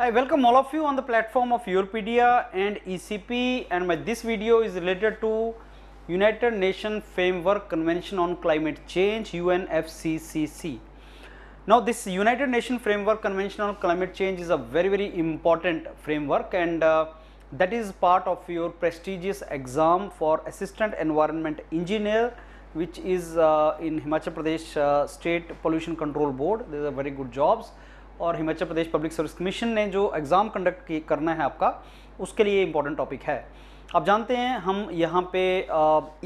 I welcome all of you on the platform of Europedia and ECP, and this video is related to United Nations Framework Convention on Climate Change UNFCCC. Now this United Nations Framework Convention on Climate Change is a very important framework, and that is part of your prestigious exam for Assistant Environment Engineer, which is in Himachal Pradesh State Pollution Control Board. These are very good jobs. और Himachal Pradesh public service commission ने जो exam conduct करना है आपका, उसके लिए important topic है। आप जानते हैं हम यहाँ पे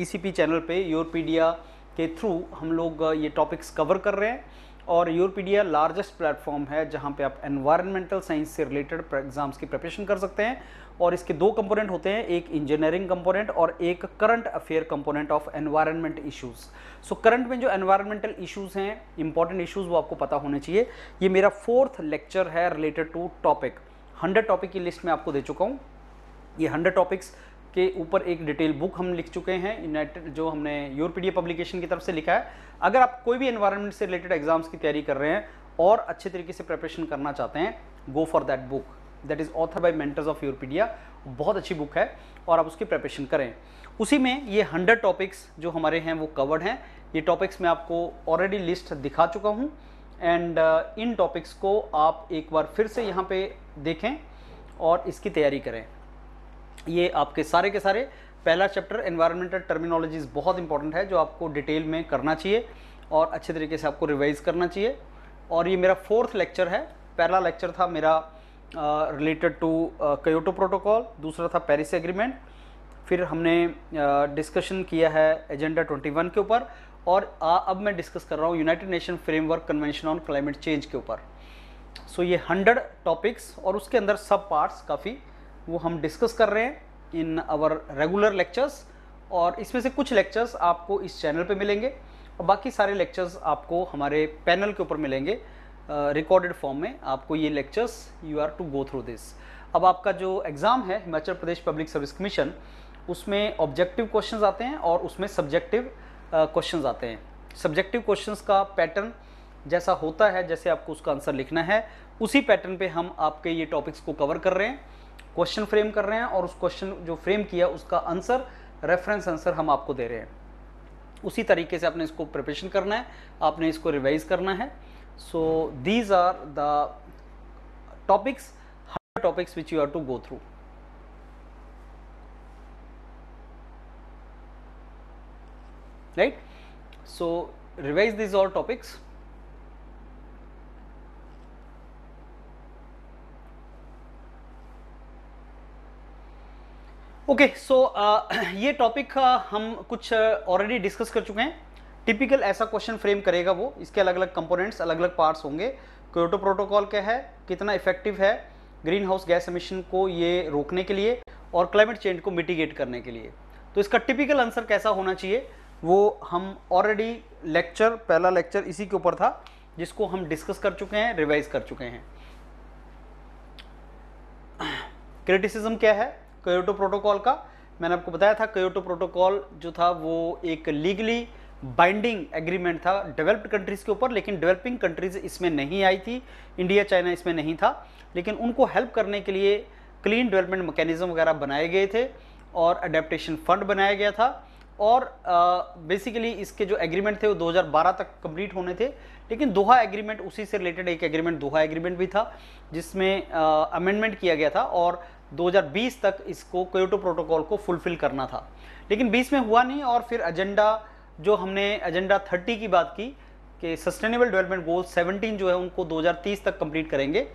ईसीपी चैनल पे यूरोपीडिया के थ्रू हम लोग ये टॉपिक्स कवर कर रहे हैं, और यूरोपीडिया लार्जेस्ट प्लेटफॉर्म है जहाँ पे आप एनवायरमेंटल साइंस से रिलेटेड एग्जाम्स की प्रिपरेशन कर सकते हैं। और इसके दो कंपोनेंट होते हैं, एक इंजीनियरिंग कंपोनेंट और एक current affair component of environment issues. So current में जो एनवायरमेंटल इश्यूज़ हैं, इंपॉर्टेंट इश्यूज़, वो आपको पता होने चाहिए। ये मेरा 4th लेक्चर है रिलेटेड टू टॉपिक। 100 टॉपिक की लिस्ट मैं आपको दे चुका हूँ। ये 100 टॉपिक्स के ऊपर एक डिटेल बुक हम लिख चुके हैं, यूनाइटेड जो हमने यूरोपीडिया पब्लिकेशन की तरफ से लिखा है। अगर आप कोई भी एनवायरनमेंट से रिलेटेड एग्जाम्स की तैयारी कर रहे हैं और अच्छे तरीके से प्रिपरेशन करना चाहते हैं, go for that book. That is author by mentors of Europedia. बहुत अच्छी बुक है और आप उसकी प्रिपरेशन करें। उसी में ये 100 टॉपिक्स जो हमारे हैं वो कवर्ड हैं। ये टॉपिक्स मैं आपको ऑलरेडी लिस्ट दिखा चुका हूँ, एंड इन टॉपिक्स को आप एक बार फिर से यहाँ पे देखें और इसकी तैयारी करें। ये आपके सारे के सारे पहला चैप्टर एनवायरमेंटल टर्मिनोलॉजीज बहुत इंपॉर्टेंट है, जो आपको डिटेल में करना चाहिए और अच्छे तरीके से आपको रिवाइज करना चाहिए। और ये मेरा 4th लेक्चर है। पहला लेक्चर था मेरा रिलेटेड टू क्योटो प्रोटोकॉल, दूसरा था पेरिस एग्रीमेंट, फिर हमने डिस्कशन किया है एजेंडा 21 के ऊपर, और अब मैं डिस्कस कर रहा हूँ United nation framework convention on climate change के ऊपर। सो ये 100 टॉपिक्स और उसके अंदर सब पार्ट्स काफ़ी वो हम डिस्कस कर रहे हैं इन आवर रेगुलर लेक्चर्स। और इसमें से कुछ लेक्चर्स आपको इस चैनल पे मिलेंगे और बाकी सारे लेक्चर्स आपको हमारे पैनल के ऊपर मिलेंगे रिकॉर्डेड फॉर्म में। आपको ये lectures you are to go through this. अब आपका जो एग्ज़ाम है Himachal Pradesh public service commission, उसमें ऑब्जेक्टिव क्वेश्चंस आते हैं और उसमें सब्जेक्टिव क्वेश्चंस आते हैं। सब्जेक्टिव क्वेश्चंस का पैटर्न जैसा होता है, जैसे आपको उसका आंसर लिखना है, उसी पैटर्न पे हम आपके ये टॉपिक्स को कवर कर रहे हैं, क्वेश्चन फ्रेम कर रहे हैं, और उस क्वेश्चन जो फ्रेम किया उसका आंसर, रेफरेंस आंसर हम आपको दे रहे हैं। उसी तरीके से आपने इसको प्रिपरेशन करना है, आपने इसको रिवाइज करना है। So these are the topics, 100 topics which you are to go through. Right? So revise these all topics. Okay, so ये टॉपिक हम कुछ ऑलरेडी डिस्कस कर चुके हैं। टिपिकल ऐसा क्वेश्चन फ्रेम करेगा वो। इसके अलग अलग कंपोनेंट्स, अलग अलग पार्ट्स होंगे। क्योटो प्रोटोकॉल क्या है, कितना इफेक्टिव है ग्रीन हाउस गैस एमिशन को ये रोकने के लिए और क्लाइमेट चेंज को मिटिगेट करने के लिए, तो इसका टिपिकल आंसर कैसा होना चाहिए वो हम ऑलरेडी लेक्चर, पहला लेक्चर इसी के ऊपर था, जिसको हम डिस्कस कर चुके हैं, रिवाइज कर चुके हैं। क्रिटिसिज्म क्या है क्योटो प्रोटोकॉल का, मैंने आपको बताया था। क्योटो प्रोटोकॉल जो था वो एक लीगली बाइंडिंग एग्रीमेंट था डेवलप्ड कंट्रीज़ के ऊपर, लेकिन डेवलपिंग कंट्रीज़ इसमें नहीं आई थी, इंडिया चाइना इसमें नहीं था, लेकिन उनको हेल्प करने के लिए क्लीन डेवलपमेंट मैकेनिज्म वगैरह बनाए गए थे और अडेप्टेशन फंड बनाया गया था। और बेसिकली इसके जो एग्रीमेंट थे वो 2012 तक कंप्लीट होने थे, लेकिन दोहा एग्रीमेंट, उसी से रिलेटेड एक एग्रीमेंट दोहा एग्रीमेंट भी था, जिसमें अमेंडमेंट किया गया था और 2020 तक इसको क्योटो प्रोटोकॉल को फुलफिल करना था, लेकिन 20 में हुआ नहीं। और फिर एजेंडा जो हमने एजेंडा 30 की बात की कि सस्टेनेबल डेवलपमेंट गोल 17 जो है उनको 2030 तक कंप्लीट करेंगे,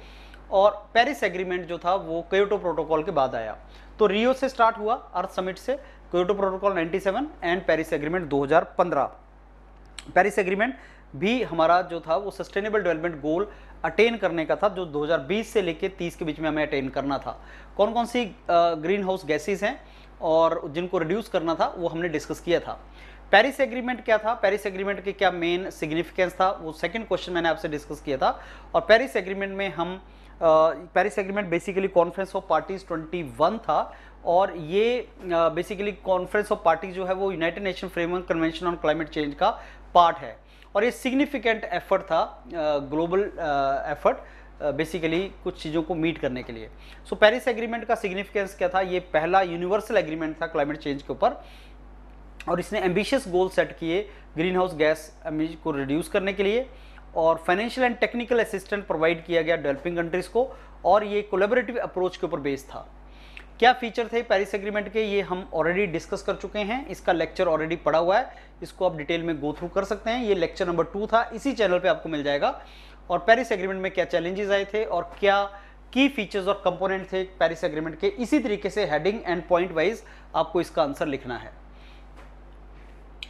और पेरिस एग्रीमेंट जो था वो क्योटो प्रोटोकॉल के बाद आया। तो रियो से स्टार्ट हुआ, अर्थ समिट से, Kyoto protocol 97 and Paris agreement 2015। Paris agreement भी हमारा जो था वो सस्टेनेबल डेवलपमेंट गोल अटेन करने का था, जो 2020 से लेके 30 के बीच में हमें अटेन करना था। कौन कौन सी ग्रीन हाउस गैसेज हैं और जिनको रिड्यूस करना था वो हमने डिस्कस किया था। पेरिस एग्रीमेंट क्या था, पेरिस एग्रीमेंट के क्या मेन सिग्निफिकेंस था, वो सेकंड क्वेश्चन मैंने आपसे डिस्कस किया था। और पेरिस एग्रीमेंट में हम Paris agreement basically conference of parties 21 था, और ये बेसिकली कॉन्फ्रेंस ऑफ पार्टी जो है वो United nation framework convention on climate change का पार्ट है, और ये सिग्निफिकेंट एफर्ट था, ग्लोबल एफर्ट, बेसिकली कुछ चीज़ों को मीट करने के लिए। सो पेरिस एग्रीमेंट का सिग्निफिकेंस क्या था? ये पहला यूनिवर्सल एग्रीमेंट था क्लाइमेट चेंज के ऊपर, और इसने एम्बिशियस गोल सेट किए ग्रीन हाउस गैस एमिशन को रिड्यूस करने के लिए, और financial and technical assistant provide किया गया डेवलपिंग कंट्रीज को, और ये कोलैबोरेटिव अप्रोच के ऊपर बेस्ड था। क्या फीचर थे पेरिस एग्रीमेंट के, ये हम ऑलरेडी डिस्कस कर चुके हैं, इसका लेक्चर ऑलरेडी पड़ा हुआ है, इसको आप डिटेल में गो थ्रू कर सकते हैं। ये लेक्चर नंबर 2 था, इसी चैनल पे आपको मिल जाएगा। और पेरिस एग्रीमेंट में क्या चैलेंजेस आए थे और क्या की फीचर्स और कंपोनेंट थे पेरिस एग्रीमेंट के, इसी तरीके से हेडिंग एंड पॉइंट वाइज आपको इसका आंसर लिखना है।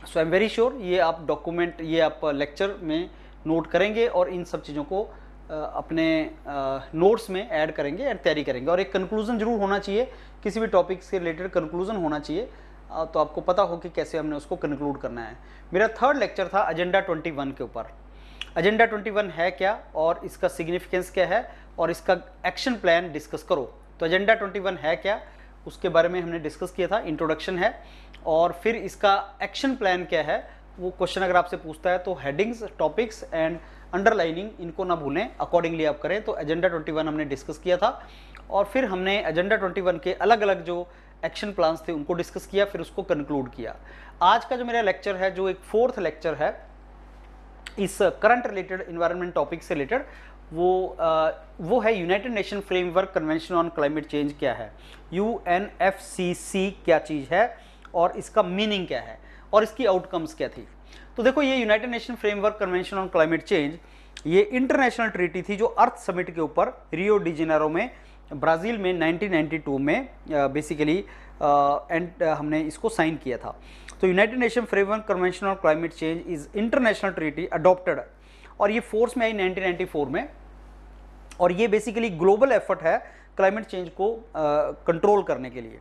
सो आई एम वेरी श्योर ये आप डॉक्यूमेंट, ये आप लेक्चर में नोट करेंगे और इन सब चीज़ों को अपने नोट्स में ऐड करेंगे एंड तैयारी करेंगे। और एक कंक्लूजन जरूर होना चाहिए, किसी भी टॉपिक से रिलेटेड कंक्लूजन होना चाहिए, तो आपको पता हो कि कैसे हमने उसको कंक्लूड करना है। मेरा थर्ड लेक्चर था एजेंडा 21 के ऊपर। एजेंडा 21 है क्या और इसका सिग्निफिकेंस क्या है और इसका एक्शन प्लान डिस्कस करो। तो एजेंडा 21 है क्या, उसके बारे में हमने डिस्कस किया था, इंट्रोडक्शन है। और फिर इसका एक्शन प्लान क्या है, वो क्वेश्चन अगर आपसे पूछता है तो हेडिंग्स, टॉपिक्स एंड अंडरलाइनिंग इनको ना भूलें, अकॉर्डिंगली आप करें। तो एजेंडा 21 हमने डिस्कस किया था, और फिर हमने एजेंडा 21 के अलग अलग जो एक्शन प्लान्स थे उनको डिस्कस किया, फिर उसको कंक्लूड किया। आज का जो मेरा लेक्चर है, जो एक फोर्थ लेक्चर है इस करंट रिलेटेड इन्वायरमेंट टॉपिक से रिलेटेड, वो है United nation framework convention on climate change क्या है, UNFCCC क्या चीज़ है और इसका मीनिंग क्या है और इसकी आउटकम्स क्या थी। तो देखो, ये United nation framework convention on climate change ये इंटरनेशनल ट्रीटी थी जो अर्थ समिट के ऊपर रियो डी जेनेरो में ब्राज़ील में 1992 में बेसिकली हमने इसको साइन किया था। तो united nation framework convention on climate change is international treaty adopted, और ये फोर्स में आई 1994 में, और ये बेसिकली ग्लोबल एफर्ट है क्लाइमेट चेंज को कंट्रोल करने के लिए।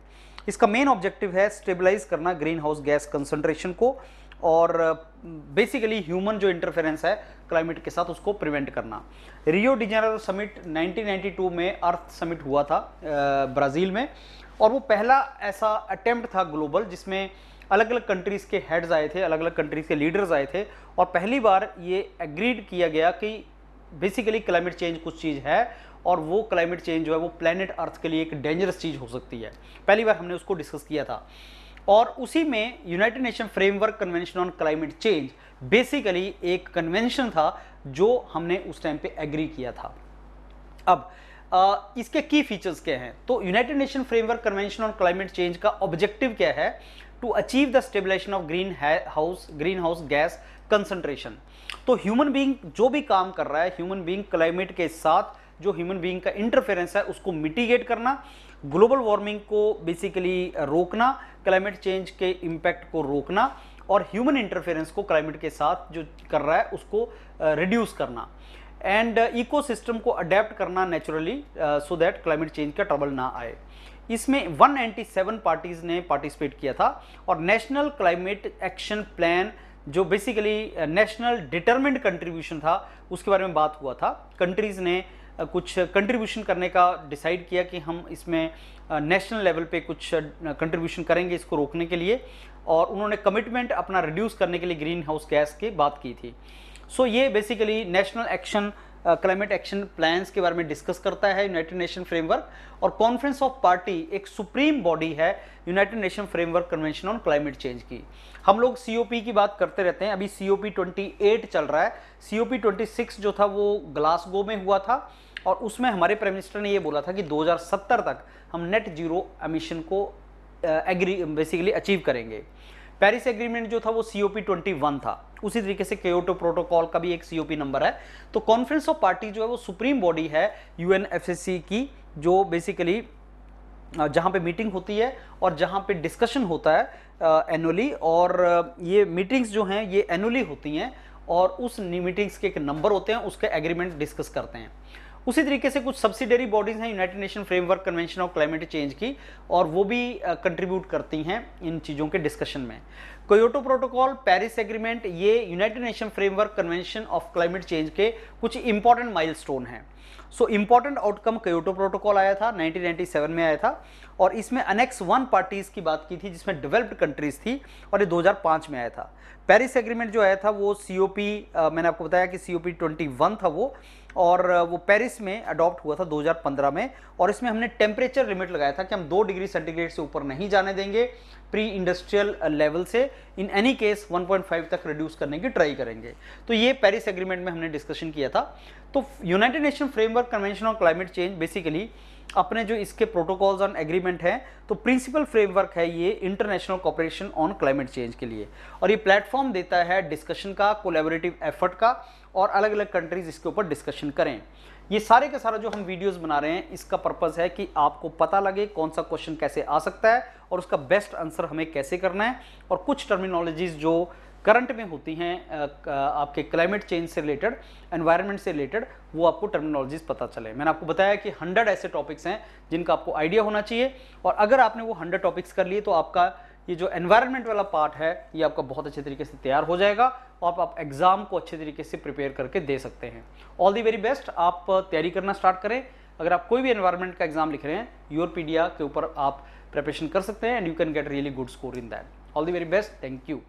इसका मेन ऑब्जेक्टिव है स्टेबलाइज करना ग्रीन हाउस गैस कंसंट्रेशन को, और बेसिकली ह्यूमन जो इंटरफेरेंस है क्लाइमेट के साथ उसको प्रिवेंट करना। रियो डी जेनेरो समिट 1992 में अर्थ समिट हुआ था ब्राज़ील में, और वो पहला ऐसा अटेम्प्ट था ग्लोबल जिसमें अलग अलग कंट्रीज़ के हेड्स आए थे, अलग अलग कंट्रीज़ के लीडर्स आए थे, और पहली बार ये एग्रीड किया गया कि बेसिकली क्लाइमेट चेंज कुछ चीज़ है, और वो क्लाइमेट चेंज जो है वो प्लेनेट अर्थ के लिए एक डेंजरस चीज़ हो सकती है। पहली बार हमने उसको डिस्कस किया था, और उसी में United nation framework convention on climate change basically एक कन्वेंशन था जो हमने उस टाइम पे एग्री किया था। अब इसके की फीचर्स क्या हैं? तो united nation framework convention on climate change का ऑब्जेक्टिव क्या है? To achieve the stabilisation of green house gas concentration. तो ह्यूमन बीइंग जो भी काम कर रहा है, ह्यूमन बीइंग क्लाइमेट के साथ जो ह्यूमन बीइंग का इंटरफेरेंस है उसको मिटिगेट करना, ग्लोबल वार्मिंग को बेसिकली रोकना, क्लाइमेट चेंज के इम्पैक्ट को रोकना, और ह्यूमन इंटरफेरेंस को क्लाइमेट के साथ जो कर रहा है उसको रिड्यूस करना, एंड इकोसिस्टम को अडेप्ट करना naturally, so that climate change का ट्रबल ना आए। इसमें 197 पार्टीज ने पार्टिसिपेट किया था, और नेशनल क्लाइमेट एक्शन प्लान जो बेसिकली नेशनल डिटरमिन्ड कंट्रीब्यूशन था उसके बारे में बात हुआ था। कंट्रीज़ ने कुछ कंट्रीब्यूशन करने का डिसाइड किया कि हम इसमें नेशनल लेवल पे कुछ कंट्रीब्यूशन करेंगे इसको रोकने के लिए, और उन्होंने कमिटमेंट अपना रिड्यूस करने के लिए ग्रीन हाउस गैस की बात की थी। सो ये basically national action climate action plans के बारे में डिस्कस करता है यूनाइटेड नेशन फ्रेमवर्क। और कॉन्फ्रेंस ऑफ पार्टी एक सुप्रीम बॉडी है United nation framework convention on climate change की। हम लोग COP की बात करते रहते हैं, अभी COP 28 चल रहा है। COP 26 जो था वो ग्लासगो में हुआ था, और उसमें हमारे प्राइम मिनिस्टर ने ये बोला था कि 2070 तक हम नेट जीरो एमिशन को बेसिकली अचीव करेंगे। पेरिस एग्रीमेंट जो था वो COP 21 था, उसी तरीके से क्योटो प्रोटोकॉल का भी एक COP नंबर है। तो कॉन्फ्रेंस ऑफ पार्टी जो है वो सुप्रीम बॉडी है UNFCCC की, जो बेसिकली जहाँ पे मीटिंग होती है और जहाँ पे डिस्कशन होता है एनुअली, और ये मीटिंग्स जो हैं ये एनुअली होती हैं, और उस मीटिंग्स के एक नंबर होते हैं, उसके एग्रीमेंट डिस्कस करते हैं। उसी तरीके से कुछ सब्सिडरी बॉडीज हैं United nation framework convention of climate change की, और वो भी कंट्रीब्यूट करती हैं इन चीज़ों के डिस्कशन में। क्योटो प्रोटोकॉल, पेरिस एग्रीमेंट, ये United nation framework convention of climate change के कुछ इंपॉर्टेंट माइलस्टोन हैं। So important outcome Kyoto protocol आया था, 1997 में आया था, और इसमें अनेक्स 1 पार्टीज की बात की थी जिसमें डेवलप्ड कंट्रीज थी, और ये 2005 में आया था। पेरिस एग्रीमेंट जो आया था वो COP मैंने आपको बताया कि COP 21 था वो, और वो पेरिस में अडॉप्ट हुआ था 2015 में, और इसमें हमने टेम्परेचर लिमिट लगाया था कि हम 2 डिग्री सेंटीग्रेड से ऊपर नहीं जाने देंगे, प्री इंडस्ट्रियल लेवल से इन एनी केस 1.5 तक रिड्यूस करने की ट्राई करेंगे। तो ये पेरिस एग्रीमेंट में हमने डिस्कशन किया था। तो united nation framework convention on climate change basically अपने जो इसके प्रोटोकॉल्स ऑन एग्रीमेंट हैं, तो प्रिंसिपल फ्रेमवर्क है ये international cooperation on climate change के लिए, और ये प्लेटफॉर्म देता है डिस्कशन का, कोलैबोरेटिव एफर्ट का, और अलग अलग कंट्रीज इसके ऊपर डिस्कशन करें। ये सारे का सारा जो हम वीडियोस बना रहे हैं, इसका पर्पस है कि आपको पता लगे कौन सा क्वेश्चन कैसे आ सकता है और उसका बेस्ट आंसर हमें कैसे करना है, और कुछ टर्मिनोलॉजीज जो करंट में होती हैं आपके क्लाइमेट चेंज से रिलेटेड, एनवायरनमेंट से रिलेटेड, वो आपको टर्मिनोलॉजीज पता चले। मैंने आपको बताया कि 100 ऐसे टॉपिक्स हैं जिनका आपको आइडिया होना चाहिए, और अगर आपने वो 100 टॉपिक्स कर लिए तो आपका ये जो एनवायरनमेंट वाला पार्ट है ये आपका बहुत अच्छे तरीके से तैयार हो जाएगा, और आप एग्जाम को अच्छे तरीके से प्रिपेयर करके दे सकते हैं। ऑल दी वेरी बेस्ट, आप तैयारी करना स्टार्ट करें। अगर आप कोई भी एनवायरनमेंट का एग्जाम लिख रहे हैं, योरपीडिया के ऊपर आप प्रिपरेशन कर सकते हैं, and you can get really good score in that. All the very best, thank you.